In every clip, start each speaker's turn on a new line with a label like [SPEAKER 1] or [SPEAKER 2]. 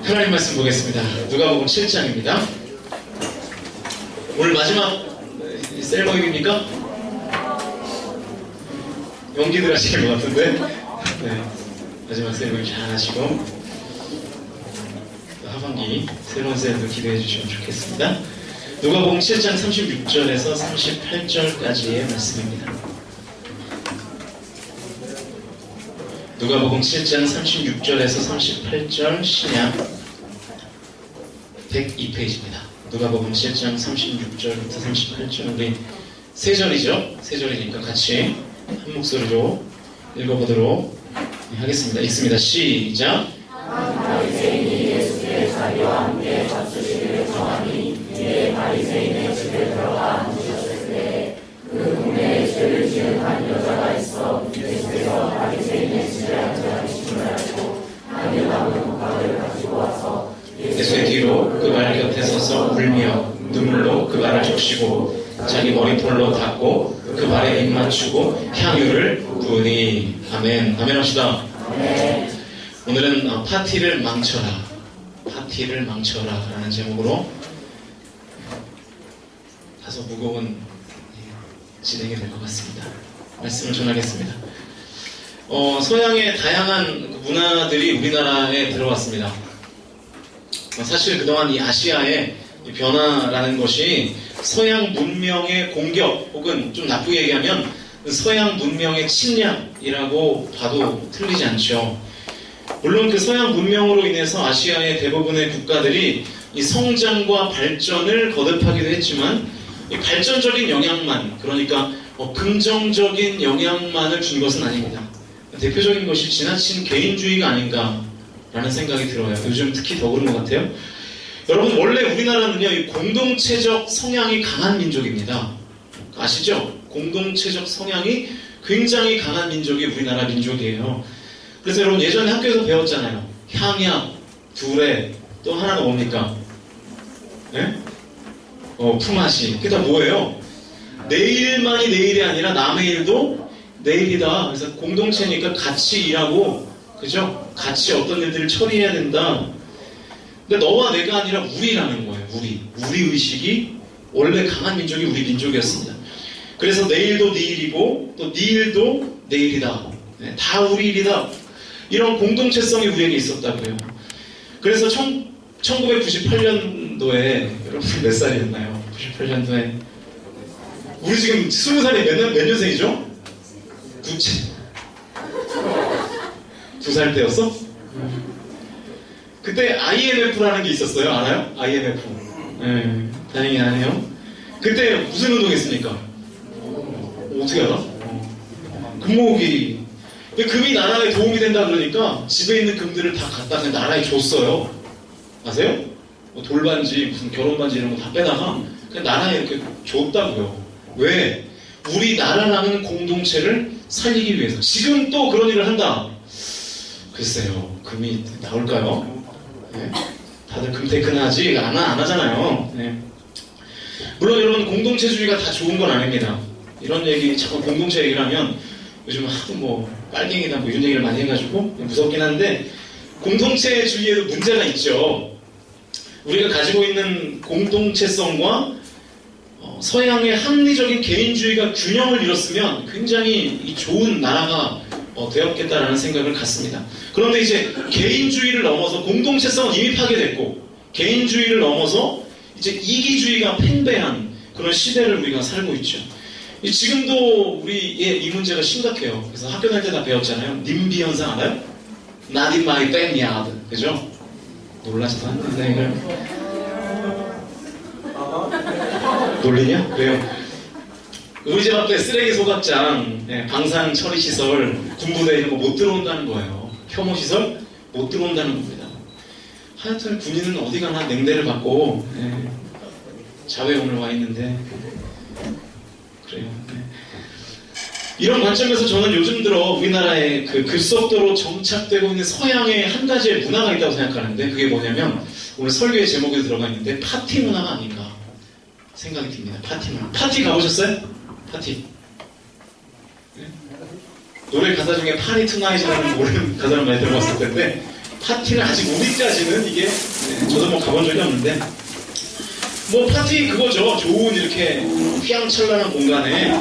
[SPEAKER 1] 하나님 말씀 보겠습니다. 누가복음 7장입니다. 오늘 마지막 셀모임입니까? 연기들 하시는 것 같은데. 네, 마지막 셀모임 잘 하시고 하반기 새로운 셀도 기대해 주시면 좋겠습니다. 누가복음 7장 36절에서 38절까지의 말씀입니다. 누가복음 7장 36절에서 38절 신약 102페이지입니다. 누가복음 7장 36절부터 38절 우리 세 절이죠? 세 절이니까 같이 한 목소리로 읽어보도록 하겠습니다. 읽습니다. 시작.
[SPEAKER 2] 바리새인이 예수께 자기와 함께 잡수시기를 청하니 이에 바리새인의 집에 들어가 앉으셨을 때 그 동네에 죄를 지은 한 여자가 있어 예수께서 바리새인의 집에 앉아 계심을 알고 안에 남은 국밥을 가지고 와서
[SPEAKER 1] 예수의 뒤로 그 발 곁에 서서 울며 눈물로 그 발을 적시고 자기 머리털로 닦고 그 발에 입 맞추고 향유를 부으니. 아멘. 아멘 합시다.
[SPEAKER 2] 아멘.
[SPEAKER 1] 오늘은 파티를 망쳐라, 파티를 망쳐라 라는 제목으로 다소 무거운 진행이 될 것 같습니다. 말씀을 전하겠습니다. 서양의 다양한 문화들이 우리나라에 들어왔습니다. 사실 그동안 이 아시아의 변화라는 것이 서양 문명의 공격 혹은 좀 나쁘게 얘기하면 서양 문명의 침략이라고 봐도 틀리지 않죠. 물론 그 서양 문명으로 인해서 아시아의 대부분의 국가들이 이 성장과 발전을 거듭하기도 했지만 이 발전적인 영향만, 그러니까 긍정적인 영향만을 준 것은 아닙니다. 대표적인 것이 지나친 개인주의가 아닌가라는 생각이 들어요. 요즘 특히 더 그런 것 같아요. 여러분, 원래 우리나라는요, 이 공동체적 성향이 강한 민족입니다. 아시죠? 공동체적 성향이 굉장히 강한 민족이 우리나라 민족이에요. 그래서 여러분 예전에 학교에서 배웠잖아요. 향약, 두레, 또 하나가 뭡니까? 네? 품앗이. 그게 다 뭐예요? 내일만이 내일이 아니라 남의 일도 내일이다. 그래서 공동체니까 같이 일하고, 그죠? 같이 어떤 일들을 처리해야 된다. 근데 너와 내가 아니라 우리라는 거예요. 우리 의식이 원래 강한 민족이 우리 민족이었습니다. 그래서 내일도 네 일이고 또 네 일도 내 일이다. 네, 다 우리 일이다. 이런 공동체성이 우리에게 있었다고요. 그래서 1998년도에 여러분 몇 살이었나요? 98년도에 우리 지금 20살이 몇 년생이죠? 2살 때였어? 그때 IMF라는 게 있었어요. 알아요? IMF. 네, 다행히 아네요. 그때 무슨 운동했습니까? 어떻게 알아? 금모으기. 금이 나라에 도움이 된다 그러니까 집에 있는 금들을 다 갖다 그냥 나라에 줬어요. 아세요? 돌반지, 무슨 결혼반지 이런 거 다 빼다가 그냥 나라에 이렇게 줬다고요. 왜? 우리 나라라는 공동체를 살리기 위해서. 지금 또 그런 일을 한다. 글쎄요, 금이 나올까요? 네. 다들 금테크는 하지 안 하잖아요. 네. 물론 여러분 공동체주의가 다 좋은 건 아닙니다. 이런 얘기, 자꾸 공동체 얘기를 하면 요즘 하도 뭐 빨갱이다 뭐 이런 얘기를 많이 해가지고 무섭긴 한데, 공동체주의에도 문제가 있죠. 우리가 가지고 있는 공동체성과 서양의 합리적인 개인주의가 균형을 이뤘으면 굉장히 좋은 나라가 되었겠다라는 생각을 갖습니다. 그런데 이제 개인주의를 넘어서 공동체성은 이미 파괴됐고, 개인주의를 넘어서 이제 이기주의가 팽배한 그런 시대를 우리가 살고 있죠. 지금도 우리의 이 문제가 심각해요. 그래서 학교 다닐 때 다 배웠잖아요. 님비 현상 알아요? Not in my backyard. 그죠? 놀라지도 않는데 이걸 놀리냐? 그래요. 우리 집 앞에 쓰레기 소각장, 방산 처리시설, 군부대 이런 거 못 들어온다는 거예요. 혐오시설 못 들어온다는 겁니다. 하여튼 군인은 어디 가나 냉대를 받고 자외용을 와 있는데 그래요. 이런 관점에서 저는 요즘 들어 우리나라의 그 급속도로 정착되고 있는 서양의 한 가지의 문화가 있다고 생각하는데, 그게 뭐냐면 오늘 설교의 제목에 들어가 있는데 파티 문화가 아닌가 생각이 듭니다. 파티 문화. 파티 가보셨어요? 파티. 네? 노래 가사 중에 파리 투나잇이라는 모르는 가사를 많이 들어봤을 텐데 파티는 아직 어디까지는 이게 저도 뭐 가본 적이 없는데 뭐 파티 그거죠. 좋은 이렇게 휘황찬란한 공간에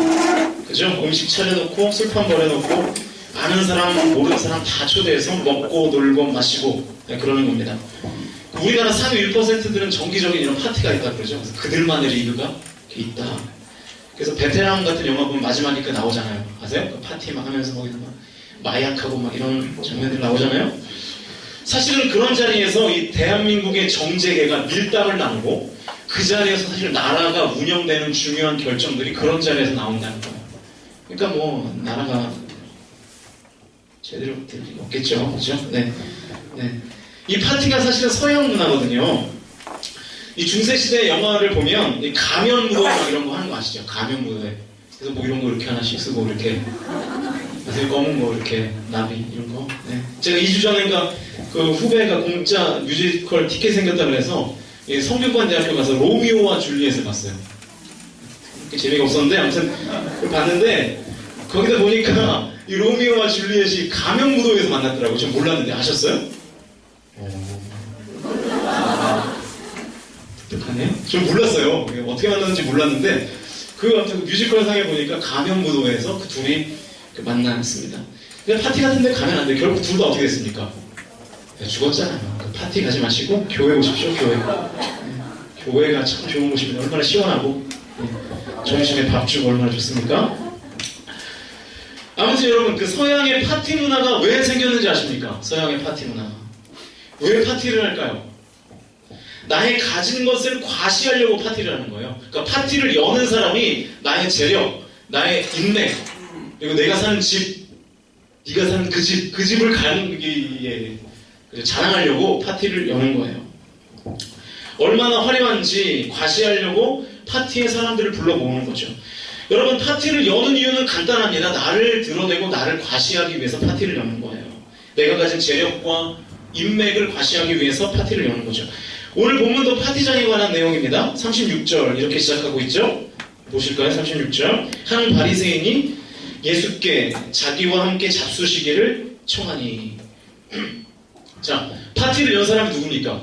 [SPEAKER 1] 그죠? 음식 차려놓고 술판 벌여놓고 아는 사람 모르는 사람 다 초대해서 먹고 놀고 마시고 그러는 겁니다. 우리나라 상위 1%들은 정기적인 이런 파티가 있다 그러죠. 그래서 그들만의 리그가 있다. 그래서 베테랑 같은 영화 보면 마지막에 그 나오잖아요. 아세요? 그 파티 막 하면서 거기서 막 마약하고 막 이런 장면들 나오잖아요. 사실은 그런 자리에서 이 대한민국의 정재계가 밀당을 나누고 그 자리에서 사실 나라가 운영되는 중요한 결정들이 그런 자리에서 나온다는 거예요. 그러니까 뭐 나라가 제대로 될 리가 없겠죠. 그죠? 네. 이 파티가 사실은 서양 문화거든요. 이 중세시대 영화를 보면 이 가면 무도회 막 이런 거 하는 거 아시죠? 가면 무도회. 그래서 뭐 이런 거 이렇게 하나씩 쓰고 이렇게 그래서 검은 거 이렇게 나비 이런 거. 네. 제가 2주 전인가 그 후배가 공짜 뮤지컬 티켓 생겼다 그래서 성균관대학교 가서 로미오와 줄리엣을 봤어요. 재미가 없었는데 아무튼 그걸 봤는데 거기다 보니까 이 로미오와 줄리엣이 가면 무도회에서 만났더라고요. 전 몰랐는데 아셨어요? 독특하네요. 전 몰랐어요. 어떻게 만났는지 몰랐는데 아무튼 그 뮤지컬 상에 보니까 가면 무도회에서 그 둘이 만났습니다. 근데 파티 같은데 가면 안 돼. 결국 둘 다 어떻게 됐습니까? 죽었잖아요. 그 파티 가지 마시고 교회 오십시오. 교회. 교회가 참 좋은 곳입니다. 얼마나 시원하고 점심에 밥 주고 얼마나 좋습니까? 아무튼 여러분 그 서양의 파티 문화가 왜 생겼는지 아십니까? 서양의 파티 문화. 왜 파티를 할까요? 나의 가진 것을 과시하려고 파티를 하는 거예요. 그러니까 파티를 여는 사람이 나의 재력, 나의 인맥, 그리고 내가 사는 집, 네가 사는 그 집을 자랑하려고 파티를 여는 거예요. 얼마나 화려한지 과시하려고 파티에 사람들을 불러 모으는 거죠. 여러분 파티를 여는 이유는 간단합니다. 나를 드러내고 나를 과시하기 위해서 파티를 여는 거예요. 내가 가진 재력과 인맥을 과시하기 위해서 파티를 여는 거죠. 오늘 본문도 파티장에 관한 내용입니다. 36절 이렇게 시작하고 있죠. 보실까요? 36절 한 바리새인이 예수께 자기와 함께 잡수시기를 청하니. 자, 파티를 연 사람이 누굽니까?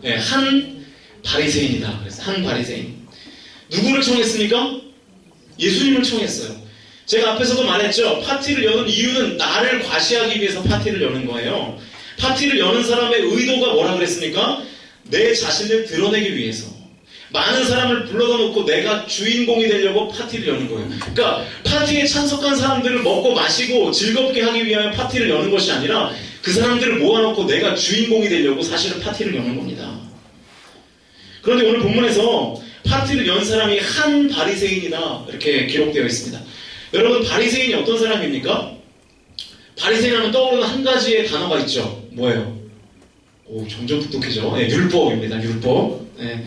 [SPEAKER 1] 네, 한 바리새인이다. 그래서 한 바리새인. 누구를 청했습니까? 예수님을 청했어요. 제가 앞에서도 말했죠. 파티를 여는 이유는 나를 과시하기 위해서 파티를 여는 거예요. 파티를 여는 사람의 의도가 뭐라 그랬습니까? 내 자신을 드러내기 위해서. 많은 사람을 불러다 놓고 내가 주인공이 되려고 파티를 여는 거예요. 그러니까 파티에 참석한 사람들을 먹고 마시고 즐겁게 하기 위하여 파티를 여는 것이 아니라 그 사람들을 모아놓고 내가 주인공이 되려고 사실은 파티를 여는 겁니다. 그런데 오늘 본문에서 파티를 연 사람이 한 바리새인이다 이렇게 기록되어 있습니다. 여러분 바리새인이 어떤 사람입니까? 바리새인 하면 떠오르는 한 가지의 단어가 있죠. 뭐예요? 오, 점점 똑똑해져. 네, 율법입니다. 율법. 네.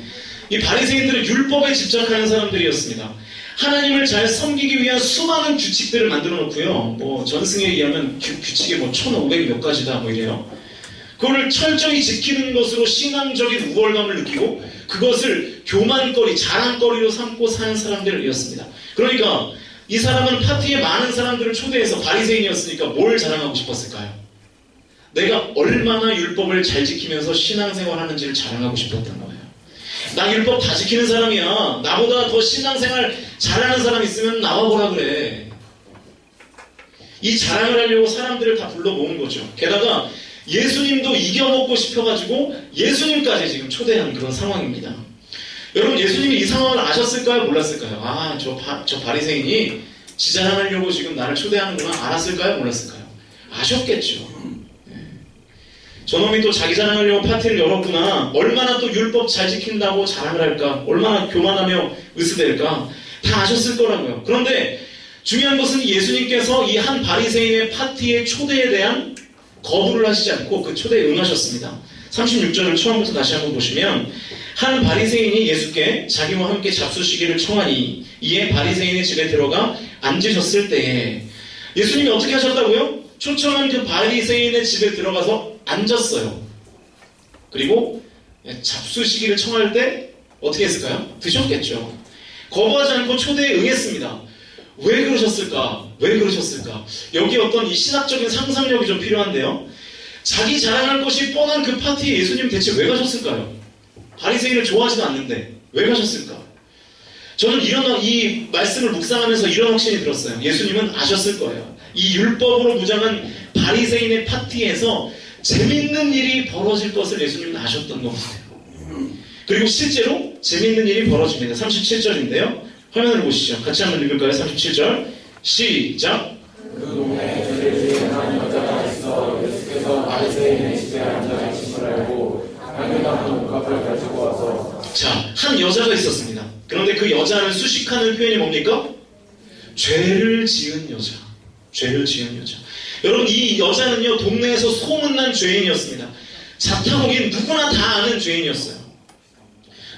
[SPEAKER 1] 이 바리새인들은 율법에 집착하는 사람들이었습니다. 하나님을 잘 섬기기 위한 수많은 규칙들을 만들어 놓고요. 뭐 전승에 의하면 규칙이 뭐 1500 몇 가지다 뭐 이래요. 그거를 철저히 지키는 것으로 신앙적인 우월감을 느끼고 그것을 교만거리, 자랑거리로 삼고 사는 사람들이었습니다. 그러니까 이 사람은 파티에 많은 사람들을 초대해서 바리새인이었으니까 뭘 자랑하고 싶었을까요? 내가 얼마나 율법을 잘 지키면서 신앙생활하는지를 자랑하고 싶었던 거예요. 나 율법 다 지키는 사람이야. 나보다 더 신앙생활 잘하는 사람 있으면 나와보라 그래. 이 자랑을 하려고 사람들을 다 불러 모은 거죠. 게다가 예수님도 이겨먹고 싶어가지고 예수님까지 지금 초대한 그런 상황입니다. 여러분 예수님이 이 상황을 아셨을까요? 몰랐을까요? 아, 저 바리새인이 지 자랑하려고 지금 나를 초대하는구나. 알았을까요? 몰랐을까요? 아셨겠죠. 저놈이 또 자기 자랑하려고 파티를 열었구나. 얼마나 또 율법 잘 지킨다고 자랑을 할까? 얼마나 교만하며 으스댈까? 다 아셨을 거라고요. 그런데 중요한 것은 예수님께서 이 한 바리새인의 파티의 초대에 대한 거부를 하시지 않고 그 초대에 응하셨습니다. 36절을 처음부터 다시 한번 보시면 한 바리새인이 예수께 자기와 함께 잡수시기를 청하니 이에 바리새인의 집에 들어가 앉으셨을 때에 예수님이 어떻게 하셨다고요? 초청한 그 바리새인의 집에 들어가서 앉았어요. 그리고 잡수시기를 청할 때 어떻게 했을까요? 드셨겠죠. 거부하지 않고 초대에 응했습니다. 왜 그러셨을까? 왜 그러셨을까? 여기 어떤 이 신학적인 상상력이 좀 필요한데요. 자기 자랑할 것이 뻔한 그 파티에 예수님 대체 왜 가셨을까요? 바리새인을 좋아하지도 않는데 왜 가셨을까? 저는 이 말씀을 묵상하면서 이런 확신이 들었어요. 예수님은 아셨을 거예요. 이 율법으로 무장한 바리새인의 파티에서 재밌는 일이 벌어질 것을 예수님은 아셨던 것 같아요. 그리고 실제로 재밌는 일이 벌어집니다. 37절인데요. 화면을 보시죠. 같이 한번 읽을까요? 37절 시작.
[SPEAKER 2] 그 동네에 죄를 지은 한 여자가 있어 예수께서 바리새인의 집에 앉아 계신 걸 알고 향유 담은 옥합을 가지고 와서
[SPEAKER 1] 자, 한 여자가 있었습니다. 그런데 그 여자를 수식하는 표현이 뭡니까? 죄를 지은 여자. 죄를 지은 여자. 여러분, 이 여자는요, 동네에서 소문난 죄인이었습니다. 자타공인 누구나 다 아는 죄인이었어요.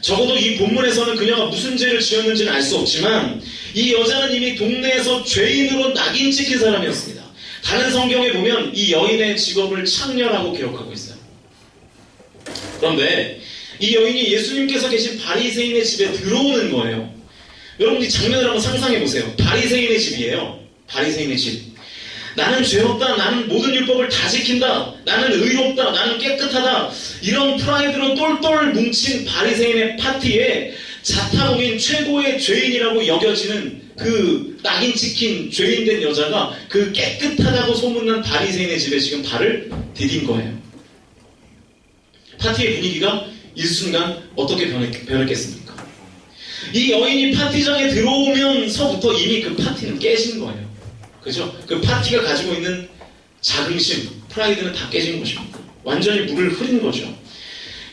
[SPEAKER 1] 적어도 이 본문에서는 그녀가 무슨 죄를 지었는지는 알 수 없지만 이 여자는 이미 동네에서 죄인으로 낙인 찍힌 사람이었습니다. 다른 성경에 보면 이 여인의 직업을 창녀라고 기록하고 있어요. 그런데 이 여인이 예수님께서 계신 바리새인의 집에 들어오는 거예요. 여러분, 이 장면을 한번 상상해 보세요. 바리새인의 집이에요. 바리새인의 집. 나는 죄 없다. 나는 모든 율법을 다 지킨다. 나는 의롭다. 나는 깨끗하다. 이런 프라이드로 똘똘 뭉친 바리새인의 파티에 자타공인 최고의 죄인이라고 여겨지는 그 낙인 찍힌 죄인된 여자가 그 깨끗하다고 소문난 바리새인의 집에 지금 발을 디딘 거예요. 파티의 분위기가 일순간 어떻게 변했겠습니까? 이 여인이 파티장에 들어오면서부터 이미 그 파티는 깨진 거예요. 그죠? 그 파티가 가지고 있는 자긍심, 프라이드는 다 깨진 것입니다. 완전히 물을 흐린 거죠.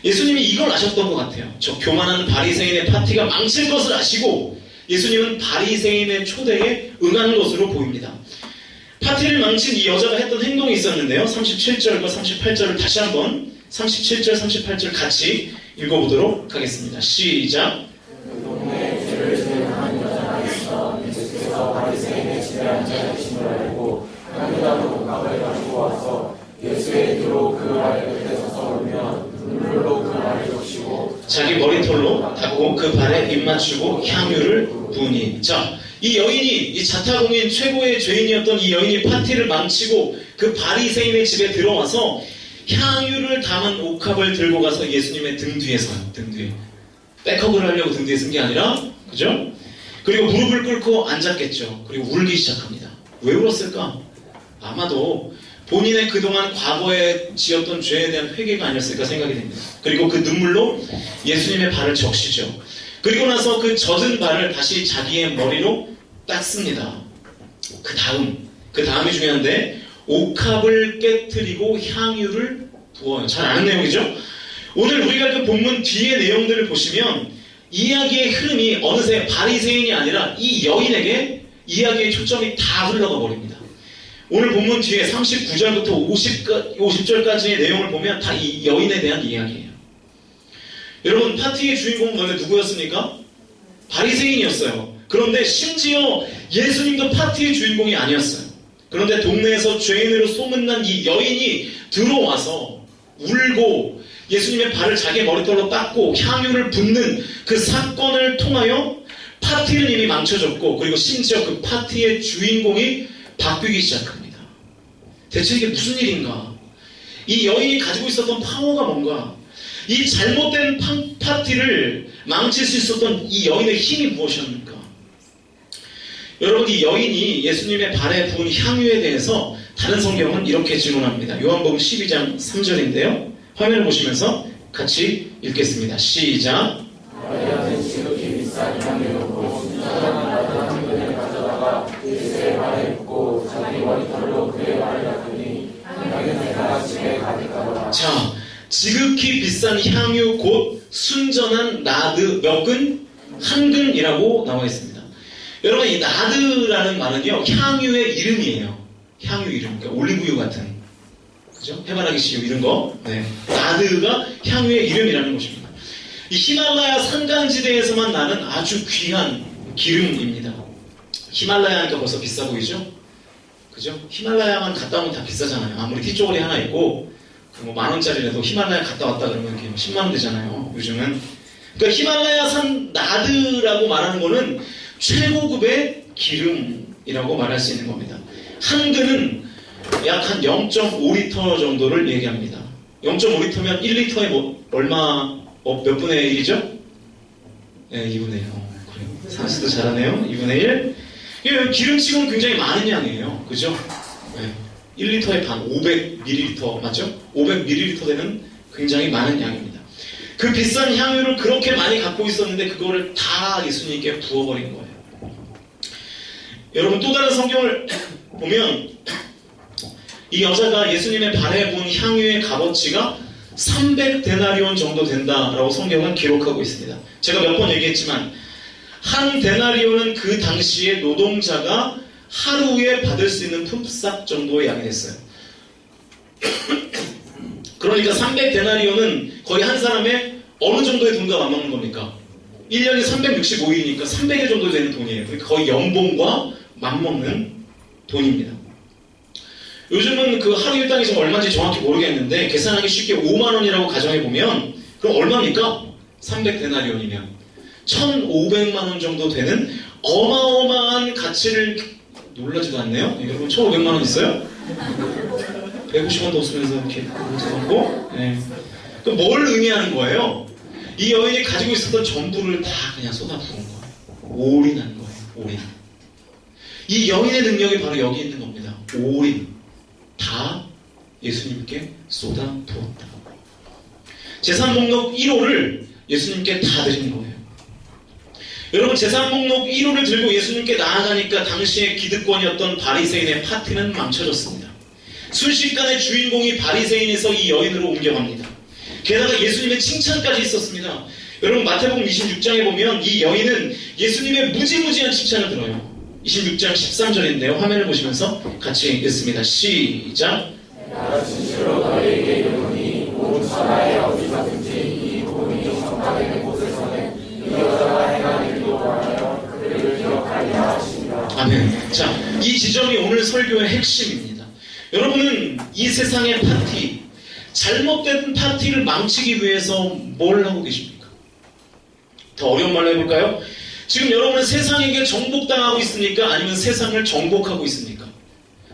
[SPEAKER 1] 예수님이 이걸 아셨던 것 같아요. 저 교만한 바리새인의 파티가 망칠 것을 아시고 예수님은 바리새인의 초대에 응한 것으로 보입니다. 파티를 망친 이 여자가 했던 행동이 있었는데요. 37절과 38절을 다시 한번 37절, 38절 같이 읽어보도록 하겠습니다. 시작.
[SPEAKER 2] 그 동네에 죄를 지은 한 여자가 있어 예수께서 바리새인의 집에 앉아 계신 걸 알고 향유 담은 옥합을 가지고 와서 예수의 뒤로 그 발 끝에 서서 울며 눈물로 그 발을 적시고
[SPEAKER 1] 자기 머리털로 닦고 그 발에 입 맞추고 향유를 부으니. 자, 이 여인이, 이 자타공인 최고의 죄인이었던 이 여인이 파티를 망치고 그 바리새인의 집에 들어와서 향유를 담은 옥합을 들고 가서 예수님의 등 뒤에 서요. 등 뒤에. 백허그를 하려고 등 뒤에 쓴 게 아니라, 그죠? 그리고 무릎을 꿇고 앉았겠죠. 그리고 울기 시작합니다. 왜 울었을까? 아마도 본인의 그동안 과거에 지었던 죄에 대한 회개가 아니었을까 생각이 됩니다. 그리고 그 눈물로 예수님의 발을 적시죠. 그리고 나서 그 젖은 발을 다시 자기의 머리로 닦습니다. 그 다음이 중요한데, 옥합을 깨트리고 향유를 부어요. 잘 아는 내용이죠? 오늘 우리가 그 본문 뒤의 내용들을 보시면 이야기의 흐름이 어느새 바리새인이 아니라 이 여인에게 이야기의 초점이 다 흘러가 버립니다. 오늘 본문 뒤에 39절부터 50절까지의 내용을 보면 다 이 여인에 대한 이야기예요. 여러분, 파티의 주인공은 원래 누구였습니까? 바리새인이었어요. 그런데 심지어 예수님도 파티의 주인공이 아니었어요. 그런데 동네에서 죄인으로 소문난 이 여인이 들어와서 울고 예수님의 발을 자기 머리털로 닦고 향유를 붓는 그 사건을 통하여 파티는 이미 망쳐졌고, 그리고 심지어 그 파티의 주인공이 바뀌기 시작합니다. 대체 이게 무슨 일인가? 이 여인이 가지고 있었던 파워가 뭔가? 이 잘못된 파티를 망칠 수 있었던 이 여인의 힘이 무엇이었는가? 여러분, 이 여인이 예수님의 발에 부은 향유에 대해서 다른 성경은 이렇게 질문합니다. 요한복음 12장 3절인데요. 화면을 보시면서 같이 읽겠습니다. 시작.
[SPEAKER 2] 마리아는 지극히 비싼 향유로 순전한 나도 한 근을 가져다가 예수의 발에 붓고 자기 머리털로 그의 발을 닦으니 향유는 다 집에 가득하더라.
[SPEAKER 1] 자, 지극히 비싼 향유 곧 순전한 나드 몇 근? 한 근이라고 나와 있습니다. 여러분, 이 나드라는 말은요, 향유의 이름이에요. 향유 이름, 그러니까 올리브유 같은, 그죠? 해바라기 씨유 이런 거. 네. 나드가 향유의 이름이라는 것입니다. 이 히말라야 산간지대에서만 나는 아주 귀한 기름입니다. 히말라야 하니까 벌써 비싸 보이죠? 그죠? 히말라야만 갔다 오면 다 비싸잖아요. 아무리 티조거리 하나 있고 뭐 10,000원짜리라도 히말라야 갔다 왔다 그러면 이렇게 10만원 되잖아요. 요즘은. 그러니까 히말라야산 나드라고 말하는 거는 최고급의 기름이라고 말할 수 있는 겁니다. 한 근은 약 한 0.5리터 정도를 얘기합니다. 0.5리터면 1리터에 몇 분의 1이죠? 네, 2분의 1. 그래요. 산수도 잘하네요. 2분의 1. 기름치고는 굉장히 많은 양이에요. 그죠? 네. 1리터에 반, 500ml 맞죠? 500ml 되는 굉장히 많은 양입니다. 그 비싼 향유를 그렇게 많이 갖고 있었는데 그거를 다 예수님께 부어버린 거예요. 여러분 또 다른 성경을 보면 이 여자가 예수님의 발에 본 향유의 값어치가 300데나리온 정도 된다라고 성경은 기록하고 있습니다. 제가 몇 번 얘기했지만 한 데나리온은 그 당시에 노동자가 하루에 받을 수 있는 품삯 정도의 양이 됐어요. 그러니까 300데나리온은 거의 한 사람의 어느 정도의 돈과 맞먹는 겁니까? 1년이 365일이니까 300일 정도 되는 돈이에요. 그러니까 거의 연봉과 맞먹는 돈입니다. 요즘은 그 하루 일당이 좀 얼마인지 정확히 모르겠는데 계산하기 쉽게 5만원이라고 가정해보면 그럼 얼마입니까? 300데나리온이면 1,500만원 정도 되는 어마어마한 가치를 놀라지도 않네요. 여러분 1,500만원 있어요? 150원도 없으면서 이렇게 모자고 네. 그럼 뭘 의미하는 거예요? 이 여인이 가지고 있었던 전부를 다 그냥 쏟아부은 거예요. 올인한 거예요. 올인. 이 여인의 능력이 바로 여기 있는 겁니다. 올인. 다 예수님께 쏟아부었다. 재산 목록 1호를 예수님께 다 드린 거예요. 여러분 재산 목록 1호를 들고 예수님께 나아가니까 당시의 기득권이었던 바리새인의 파티는 망쳐졌습니다. 순식간에 주인공이 바리새인에서 이 여인으로 옮겨갑니다. 게다가 예수님의 칭찬까지 있었습니다. 여러분 마태복음 26장에 보면 이 여인은 예수님의 무지무지한 칭찬을 들어요. 26장 13절인데요. 화면을 보시면서 같이 읽습니다. 시작.
[SPEAKER 2] 내가 진실로 너희에게 이르노니 온 천하의 어디서든지 이 복음이 전파되는 곳에서는 이 여자가 행한 일도 원하여 그들을 기억하리라 하시니라.
[SPEAKER 1] 아멘. 자, 이 지점이 오늘 설교의 핵심입니다. 여러분은 이 세상의 파티, 잘못된 파티를 망치기 위해서 뭘 하고 계십니까? 더 어려운 말로 해볼까요? 지금 여러분은 세상에게 정복당하고 있습니까? 아니면 세상을 정복하고 있습니까?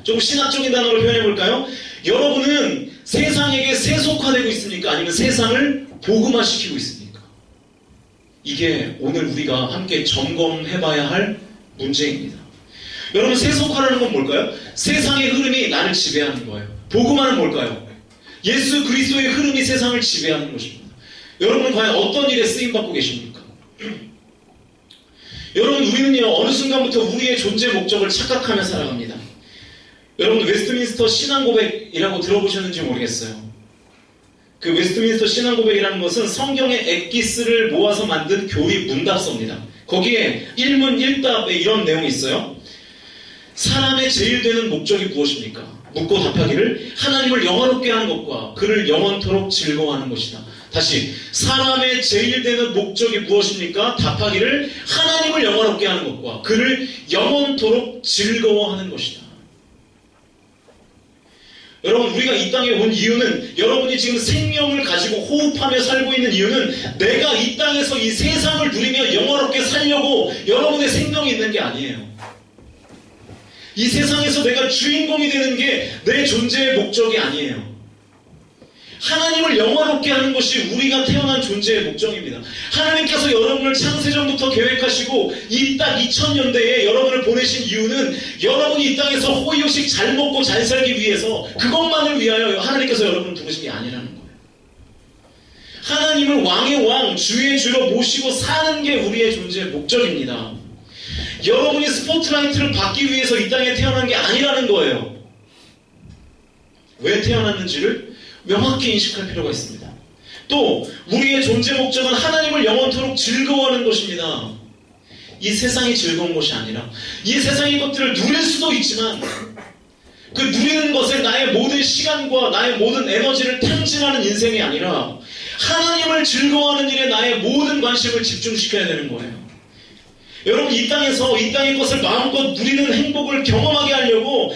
[SPEAKER 1] 좀 신학적인 단어로 표현해볼까요? 여러분은 세상에게 세속화되고 있습니까? 아니면 세상을 복음화시키고 있습니까? 이게 오늘 우리가 함께 점검해봐야 할 문제입니다. 여러분 세속화라는 건 뭘까요? 세상의 흐름이 나를 지배하는 거예요. 복음화는 뭘까요? 예수 그리스도의 흐름이 세상을 지배하는 것입니다. 여러분은 과연 어떤 일에 쓰임받고 계십니까? 여러분 우리는요 어느 순간부터 우리의 존재 목적을 착각하며 살아갑니다. 여러분 웨스트민스터 신앙고백이라고 들어보셨는지 모르겠어요. 그 웨스트민스터 신앙고백이라는 것은 성경의 엑기스를 모아서 만든 교리 문답서입니다. 거기에 1문 1답에 이런 내용이 있어요. 사람의 제일 되는 목적이 무엇입니까? 묻고 답하기를 하나님을 영화롭게 하는 것과 그를 영원토록 즐거워하는 것이다. 다시 사람의 제일 되는 목적이 무엇입니까? 답하기를 하나님을 영화롭게 하는 것과 그를 영원토록 즐거워하는 것이다. 여러분 우리가 이 땅에 온 이유는 여러분이 지금 생명을 가지고 호흡하며 살고 있는 이유는 내가 이 땅에서 이 세상을 누리며 영화롭게 살려고 여러분의 생명이 있는 게 아니에요. 이 세상에서 내가 주인공이 되는 게 내 존재의 목적이 아니에요. 하나님을 영화롭게 하는 것이 우리가 태어난 존재의 목적입니다. 하나님께서 여러분을 창세전부터 계획하시고 이 딱 2000년대에 여러분을 보내신 이유는 여러분이 이 땅에서 호의호식 잘 먹고 잘 살기 위해서 그것만을 위하여 하나님께서 여러분을 부르신 게 아니라는 거예요. 하나님을 왕의 왕, 주의 주로 모시고 사는 게 우리의 존재의 목적입니다. 여러분이 스포트라이트를 받기 위해서 이 땅에 태어난 게 아니라는 거예요. 왜 태어났는지를 명확히 인식할 필요가 있습니다. 또 우리의 존재 목적은 하나님을 영원토록 즐거워하는 것입니다. 이 세상이 즐거운 것이 아니라 이 세상의 것들을 누릴 수도 있지만 그 누리는 것에 나의 모든 시간과 나의 모든 에너지를 탕진하는 인생이 아니라 하나님을 즐거워하는 일에 나의 모든 관심을 집중시켜야 되는 거예요. 여러분 이 땅에서 이 땅의 것을 마음껏 누리는 행복을 경험하게 하려고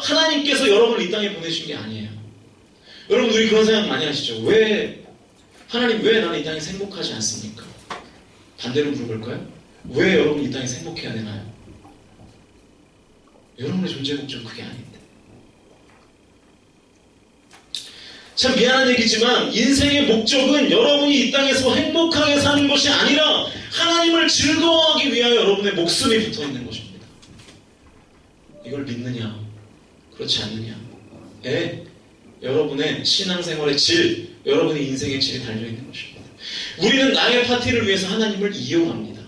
[SPEAKER 1] 하나님께서 여러분을 이 땅에 보내신 게 아니에요. 여러분 우리 그런 생각 많이 하시죠? 하나님 왜 나는 이 땅에서 행복하지 않습니까? 반대로 물어볼까요? 왜 여러분 이 땅에서 행복해야 되나요? 여러분의 존재 목적은 그게 아닌데. 참 미안한 얘기지만 인생의 목적은 여러분이 이 땅에서 행복하게 사는 것이 아니라 하나님을 즐거워하기 위하여 여러분의 목숨이 붙어 있는 것입니다. 이걸 믿느냐 그렇지 않느냐에 여러분의 신앙생활의 질, 여러분의 인생의 질이 달려있는 것입니다. 우리는 나의 파티를 위해서 하나님을 이용합니다.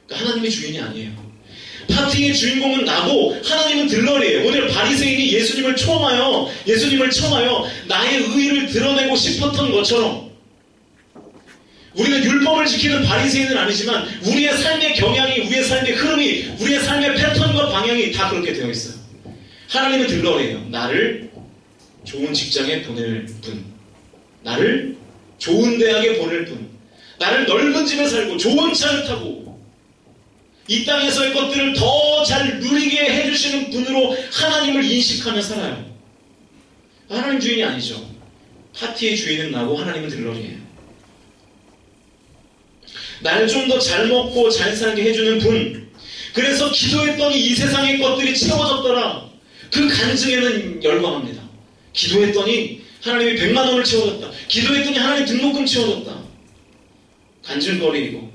[SPEAKER 1] 그러니까 하나님이 주인이 아니에요. 파티의 주인공은 나고 하나님은 들러리예요. 오늘 바리새인이 예수님을 청하여 나의 의의를 드러내고 싶었던 것처럼 우리는 율법을 지키는 바리새인은 아니지만 우리의 삶의 경향이, 우리의 삶의 흐름이, 우리의 삶의 패턴과 방향이 다 그렇게 되어 있어요. 하나님은 들러리예요. 나를 좋은 직장에 보낼 분, 나를 좋은 대학에 보낼 분, 나를 넓은 집에 살고 좋은 차를 타고 이 땅에서의 것들을 더 잘 누리게 해주시는 분으로 하나님을 인식하며 살아요. 하나님 주인이 아니죠. 파티의 주인은 나고 하나님은 들러리예요. 날 좀 더 잘 먹고 잘 살게 해주는 분, 그래서 기도했더니 이 세상의 것들이 채워졌더라. 그 간증에는 열광합니다. 기도했더니 하나님이 100만 원을 채워줬다. 기도했더니 하나님 등록금 채워줬다. 간증거리이고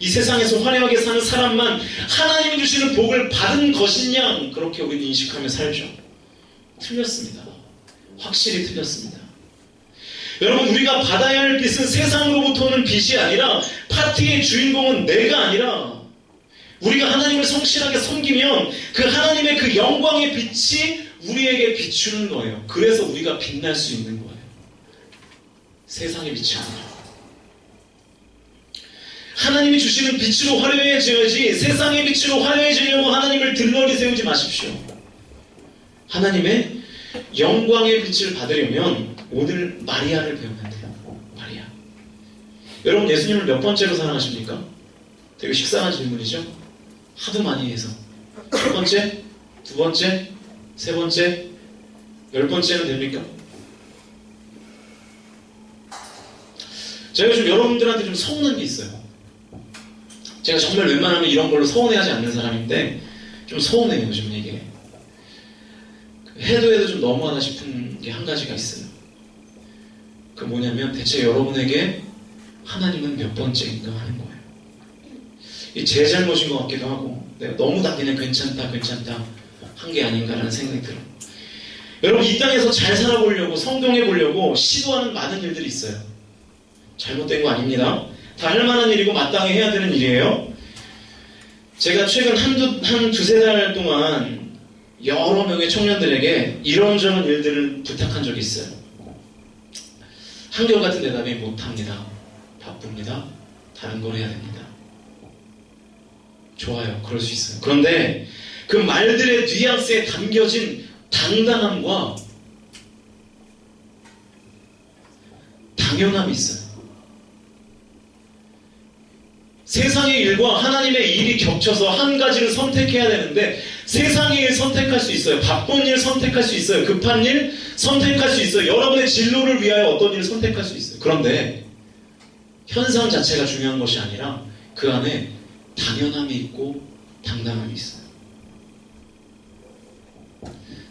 [SPEAKER 1] 이 세상에서 화려하게 사는 사람만 하나님이 주시는 복을 받은 것이냐, 그렇게 우리는 인식하며 살죠. 틀렸습니다. 확실히 틀렸습니다. 여러분, 우리가 받아야 할 빚은 세상으로부터 오는 빚이 아니라 파티의 주인공은 내가 아니라 우리가 하나님을 성실하게 섬기면 그 하나님의 그 영광의 빛이 우리에게 비추는 거예요. 그래서 우리가 빛날 수 있는 거예요. 세상의 빛이 아니라. 하나님이 주시는 빛으로 화려해져야지 세상의 빛으로 화려해지려고 하나님을 들러리 세우지 마십시오. 하나님의 영광의 빛을 받으려면 오늘 마리아를 배우면 돼요. 마리아. 여러분, 예수님을 몇 번째로 사랑하십니까? 되게 식상한 질문이죠? 하도 많이 해서. 첫 번째? 두 번째? 세 번째? 10번째는 됩니까? 제가 좀 여러분들한테 좀 서운한 게 있어요. 제가 정말 웬만하면 이런 걸로 서운해하지 않는 사람인데 좀 서운해요, 요즘 이게. 해도 좀 너무하다 싶은 게 한 가지가 있어요. 그 뭐냐면 대체 여러분에게 하나님은 몇 번째인가 하는 거예요. 이 제 잘못인 것 같기도 하고 내가 너무 다 그냥 괜찮다 한 게 아닌가라는 생각이 들어요. 여러분, 이 땅에서 잘 살아보려고 성공해 보려고 시도하는 많은 일들이 있어요. 잘못된 거 아닙니다. 다 할 만한 일이고 마땅히 해야 되는 일이에요. 제가 최근 한 두세 달 동안 여러 명의 청년들에게 이런저런 일들을 부탁한 적이 있어요. 한결같은 대답이 못합니다. 바쁩니다. 다른 걸 해야 됩니다. 좋아요. 그럴 수 있어요. 그런데 그 말들의 뉘앙스에 담겨진 당당함과 당연함이 있어요. 세상의 일과 하나님의 일이 겹쳐서 한 가지를 선택해야 되는데 세상의 일 선택할 수 있어요. 바쁜 일 선택할 수 있어요. 급한 일 선택할 수 있어요. 여러분의 진로를 위하여 어떤 일을 선택할 수 있어요. 그런데 현상 자체가 중요한 것이 아니라 그 안에 당연함이 있고 당당함이 있어요.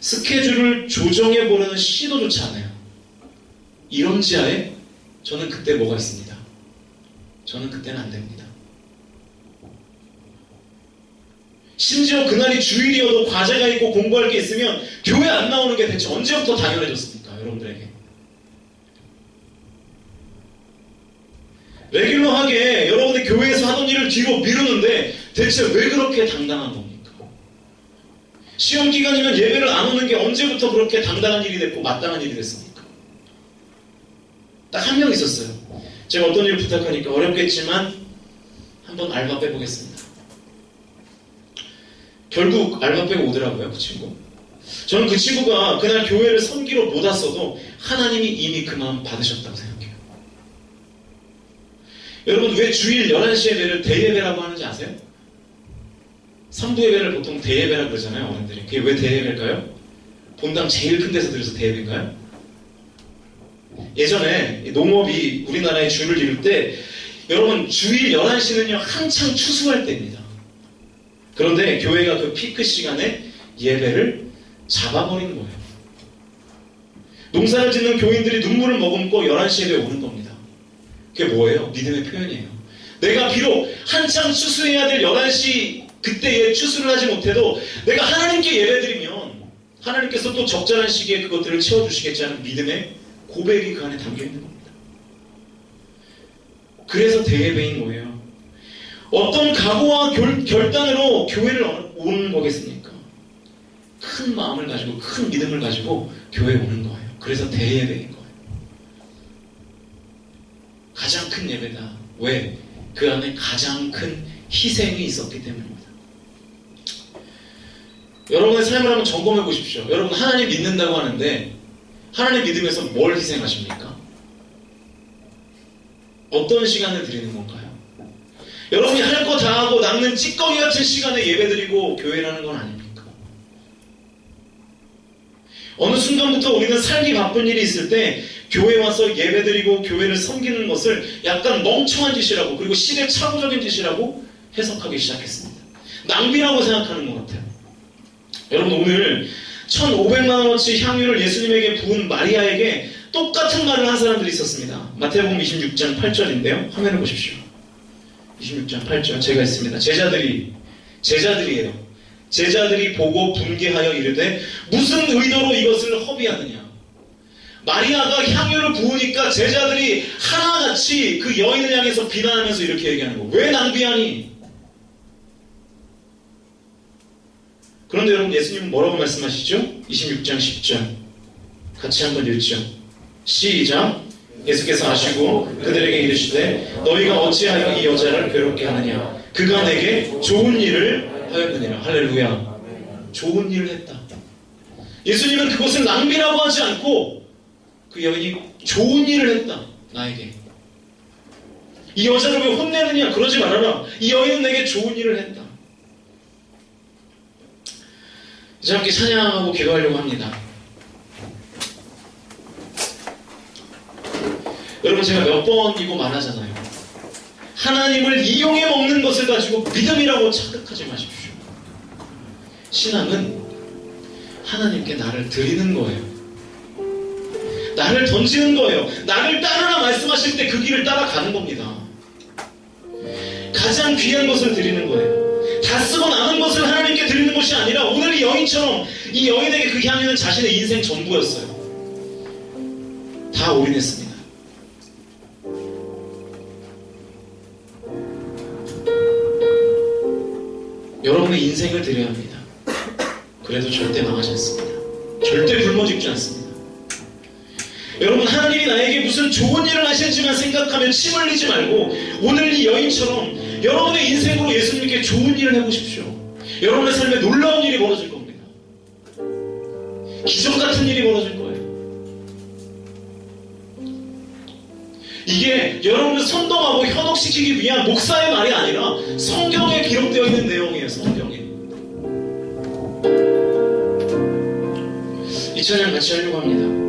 [SPEAKER 1] 스케줄을 조정해 보려는 시도조차 안 해요. 이런 지하에 저는 그때 뭐가 있습니다. 저는 그때는 안 됩니다. 심지어 그날이 주일이어도 과제가 있고 공부할 게 있으면 교회 안 나오는 게 대체 언제부터 당연해졌습니까? 여러분들에게. 레귤러하게 여러분들 교회에서 하던 일을 뒤로 미루는데 대체 왜 그렇게 당당한 겁니까? 시험 기간이면 예배를 안 오는 게 언제부터 그렇게 당당한 일이 됐고 마땅한 일이 됐습니까? 딱 한 명 있었어요. 제가 어떤 일을 부탁하니까 어렵겠지만 한번 알바 빼보겠습니다. 결국 알바 빼고 오더라고요, 그 친구. 저는 그 친구가 그날 교회를 섬기러 못 왔어도 하나님이 이미 그 마음 받으셨다고 생각해요. 여러분, 왜 주일 11시 예배를 대예배라고 하는지 아세요? 3부 예배를 보통 대예배라고 그러잖아요, 어른들이. 그게 왜 대예배일까요? 본당 제일 큰 데서 드려서 대예배인가요? 예전에 농업이 우리나라에 주를 이룰 때 여러분, 주일 11시는요 한창 추수할 때입니다. 그런데 교회가 그 피크 시간에 예배를 잡아버린 거예요. 농사를 짓는 교인들이 눈물을 머금고 11시에 되어 오는 겁니다. 그게 뭐예요? 믿음의 표현이에요. 내가 비록 한창 추수해야 될 11시 그때에 추수를 하지 못해도 내가 하나님께 예배드리면 하나님께서 또 적절한 시기에 그것들을 채워주시겠지 하는 믿음의 고백이 그 안에 담겨 있는 겁니다. 그래서 대예배인 거예요. 어떤 각오와 결단으로 교회를 오는 거겠습니까? 큰 마음을 가지고 큰 믿음을 가지고 교회에 오는 거예요. 그래서 대예배인 거예요. 가장 큰 예배다. 왜? 그 안에 가장 큰 희생이 있었기 때문입니다. 여러분의 삶을 한번 점검해 보십시오. 여러분 하나님 믿는다고 하는데 하나님 믿음에서 뭘 희생하십니까? 어떤 시간을 드리는 건가요? 여러분이 할 거 다 하고 남는 찌꺼기 같은 시간에 예배드리고 교회라는 건 아닙니까? 어느 순간부터 우리는 살기 바쁜 일이 있을 때 교회 와서 예배드리고 교회를 섬기는 것을 약간 멍청한 짓이라고, 그리고 시대착오적인 짓이라고 해석하기 시작했습니다. 낭비라고 생각하는 것 같아요. 여러분 오늘 1,500만 원어치 향유를 예수님에게 부은 마리아에게 똑같은 말을 한 사람들이 있었습니다. 마태복음 26장 8절인데요. 화면을 보십시오. 26장 8절 제가 있습니다. 제자들이에요. 제자들이 보고 분개하여 이르되 무슨 의도로 이것을 허비하느냐. 마리아가 향유를 부으니까 제자들이 하나같이 그 여인을 향해서 비난하면서 이렇게 얘기하는 거예요. 왜 낭비하니? 그런데 여러분 예수님은 뭐라고 말씀하시죠? 26장 10절 같이 한번 읽죠. 시작. 예수께서 하시고 그들에게 이르시되 너희가 어찌하여 이 여자를 괴롭게 하느냐. 그가 내게 좋은 일을 하였느니라. 할렐루야. 좋은 일을 했다. 예수님은 그것을 낭비라고 하지 않고 그 여인이 좋은 일을 했다. 나에게. 이 여자를 왜 혼내느냐. 그러지 말아라. 이 여인은 내게 좋은 일을 했다. 이제 함께 찬양하고 기도하려고 합니다. 여러분 제가 몇 번이고 말하잖아요. 하나님을 이용해 먹는 것을 가지고 믿음이라고 착각하지 마십시오. 신앙은 하나님께 나를 드리는 거예요. 나를 던지는 거예요. 나를 따르라 말씀하실 때 그 길을 따라가는 겁니다. 가장 귀한 것을 드리는 거예요. 다 쓰고 남은 것을 하나님께 드리는 것이 아니라 오늘 이 여인처럼 이 여인에게 그 향유는 자신의 인생 전부였어요. 다 올인했습니다. 여러분의 인생을 드려야 합니다. 그래도 절대 망하지 않습니다. 절대 굶어 죽지 않습니다. 여러분 하나님이 나에게 무슨 좋은 일을 하실지만 생각하며 침 흘리지 말고 오늘 이 여인처럼 여러분의 인생으로 예수님께 좋은 일을 해보십시오. 여러분의 삶에 놀라운 일이 벌어질 겁니다. 기적 같은 일이 벌어질 거예요. 이게 여러분을 선동하고 현혹시키기 위한 목사의 말이 아니라 성경에 기록되어 있는 내용이에요. 성경에. 이 찬양 같이 하려고 합니다.